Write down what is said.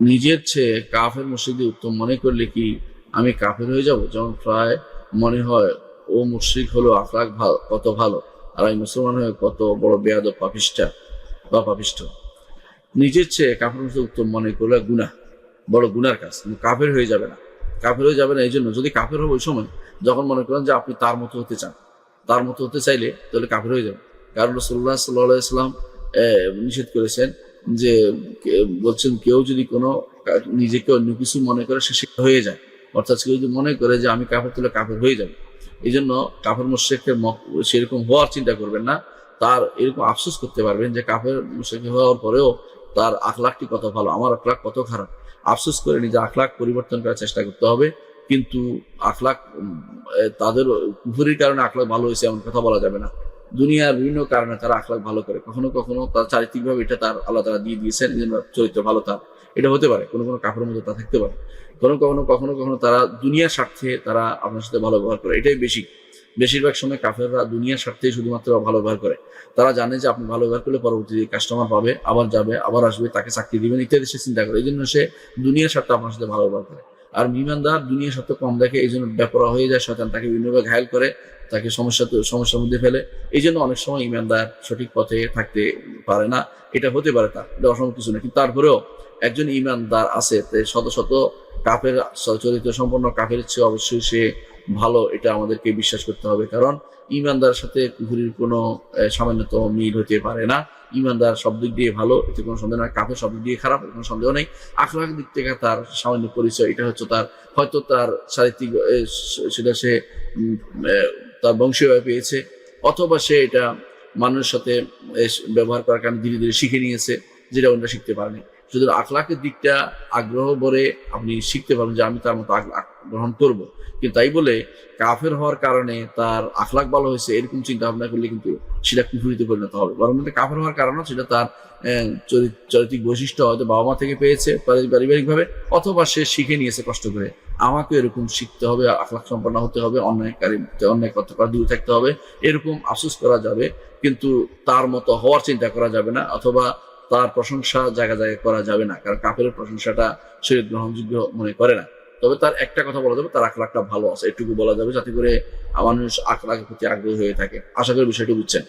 নিজের চেয়ে কাফের মুশরিকদের উত্তম মনে করলে কি আমি কাফের হয়ে যাব? যেমন প্রায় মনে হয় ও মুশরিক হলো আখলাক কত ভালো, আর আমি মুসলমান হয়ে কত বড় বেয়াদব পাপিষ্ঠা বা পাপিষ্ঠ। নিজের চেয়ে কাফের মুশরিক উত্তম মনে করলে গুনাহ, বড় গুনার কাজ। কাফের হয়ে যাবে না, কাফের হয়ে যাবে না। এই জন্য যদি কাফের হবে ওই সময় যখন মনে করেন যে আপনি তার মতো হতে চান, তার মতো হতে চাইলে তাহলে কাফের হয়ে যাবে। কারণ রাসূলুল্লাহ সাল্লাল্লাহু আলাইহি ওয়াসাল্লাম নিষেধ করেছেন যে বলছেন কেউ যদি কোনো নিজেকে অন্য কিছু মনে করে সে শিক্ষা হয়ে যায়, অর্থাৎ কেউ যদি মনে করে যে আমি কাফের তাহলে কাফের হয়ে যাবে। এই জন্য কাফের মুশরিকের সেরকম হওয়ার চিন্তা করবেন না, তার এরকম আফসোস করতে পারবেন যে কাফের মুশরিক হওয়ার পরেও তার আখলাকটি কত ভালো, আমার আখলাক কত খারাপ। আফসোস করে নিজের আখলাক পরিবর্তন করার চেষ্টা করতে হবে। কিন্তু আখলাক তাদের কুফরির কারণে আখলাক ভালো হয়েছে এমন কথা বলা যাবে না। দুনিয়ার বিভিন্ন কারণে তারা আখলাক ভালো করে, কখনো কখনো তার চারিত্রিকভাবে এটা তার আল্লাহ তাআলা দিয়ে দিয়েছেন, এই জন্য চরিত্র ভালো তার, এটা হতে পারে। কোনো কোনো কাফের মধ্যে তা থাকতে পারে। কখনো কখনো কখনো কখনো তারা দুনিয়ার স্বার্থে তারা আপনার সাথে ভালো ব্যবহার করে, এটাই বেশিরভাগ সময় কাফেররা দুনিয়ার স্বার্থে শুধুমাত্র ভালো ব্যবহার করে। তারা জানে যে আপনি ভালো ব্যবহার করলে পরবর্তীতে কাস্টমার পাবে, আবার যাবে, আবার আসবে, তাকে চাকরি দিবেন ইত্যাদি সে চিন্তা করে। এই জন্য সে দুনিয়ার স্বার্থে আপনার সাথে ভালো ব্যবহার করে। আর ঈমানদার দুনিয়ার স্বার্থ কম দেখে, এই জন্য বেপরোয়া হয়ে যায়, শয়তান তাকে বিভিন্নভাবে ঘায়েল করে, তাকে সমস্যার মধ্যে ফেলে। এই জন্য অনেক সময় ঈমানদার সঠিক পথে থাকতে পারে না। এটা হতে পারে, তার এটা অসম্ভব কিছু না। কিন্তু তারপরেও একজন ঈমানদার আছে, শত শত কাফের চরিত্র সম্পন্ন কাফের চেয়ে অবশ্যই সে ভালো, এটা আমাদেরকে বিশ্বাস করতে হবে। কারণ ঈমানদার সাথে কুফরির কোনো সামান্যতম মিল হতে পারে না। ঈমানদার সব দিক দিয়ে ভালো, এতে কোনো সন্দেহ নাই। কাফের সব দিক দিয়ে খারাপ, কোনো সন্দেহ নেই। আখলাকের দিক থেকে তার সামান্য পরিচয়, এটা হচ্ছে তার হয়তো তার চারিত্রিক, সেটা সে তার বংশীয়ভাবে পেয়েছে, অথবা সে এটা মানুষের সাথে ব্যবহার করার কারণে ধীরে ধীরে শিখে নিয়েছে, যেটা অন্যরা শিখতে পারেনি। শুধু আখলাকের দিকটা আগ্রহ ভরে আপনি শিখতে পারেন যে আমি তার মতো আখলাক গ্রহণ করব। কিন্তু তাই বলে কাফের হওয়ার কারণে তার আখলাক ভালো হয়েছে এরকম চিন্তা ভাবনা করলে কিন্তু সেটা কুফরিতে পরিণত হবে। বরং কাফের হওয়ার কারণে সেটা তার চরিত্রিক বৈশিষ্ট্য হয়তো বাবা মা থেকে পেয়েছে পারিবারিকভাবে, অথবা সে শিখে নিয়েছে কষ্ট করে। আমাকে এরকম শিখতে হবে, আখলাক সম্পন্ন হতে হবে, অন্যায় করতে পারা দূরে থাকতে হবে, এরকম আফসোস করা যাবে। কিন্তু তার মতো হওয়ার চিন্তা করা যাবে না, অথবা তার প্রশংসা জায়গায় জায়গায় করা যাবে না। কারণ কাফের প্রশংসাটা শরীয়ত গ্রহণযোগ্য মনে করে না। তবে তার একটা কথা বলা যাবে, তার আখলাকটা ভালো আছে, এটুকু বলা যাবে, যাতে করে মানুষ আখলাকের প্রতি আগ্রহী হয়ে থাকে। আশা করি বিষয়টি বুঝছেন।